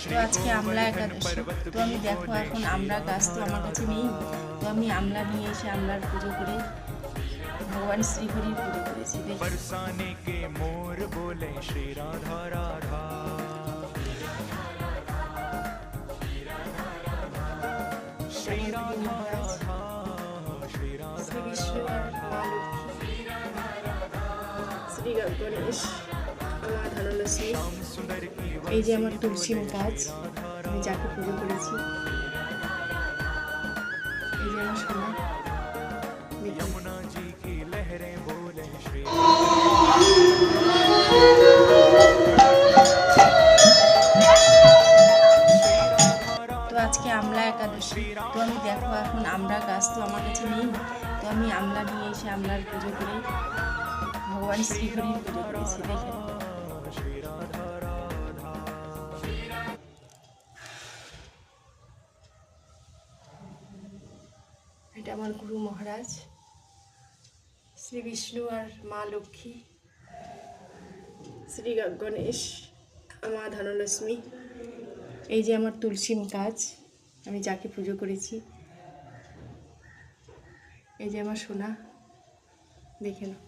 তো আজকে আমলা একাদশী। তো আমি দেখো এখন আমলা গাছ তো আমার কাছে নেই, তো আমি আমলা নিয়ে এসে আমলার পুজো করে ভগবান শ্রীহরির পুজো করেছি। बरसाने के मोर बोले श्री राधा राधा। श्री राधा राधा श्री राधा বিষ্ণু আর মা লক্ষ্মী, শ্রী গণেশ, আমার ধনলক্ষ্মী। सुंदर की এই যে আমার তুলসী গাছ, আমি যাকে পুজো করেছি। এই যে আমার সোনা, দেখুন। यमुना जी की लहरें बोले श्री তো আজকে আমলা একাদশী। তো আমি দেখো এখন আমলা গাছ তো আমার কাছে নেই, তো আমি আমলা নিয়ে এসে আমলার পুজো করে ভগবান শ্রীহরির পুজো করেছি। দেখেন श्री राधा राधा। এটা আমার গুরু মহারাজ শ্রী বিষ্ণু আর মা লক্ষ্মী, শ্রী গণেশ, আমার ধনলক্ষ্মী। এই যে আমার তুলসী গাছ, আমি যাকে পুজো করেছি। এই যে আমার সোনা, দেখে নাও।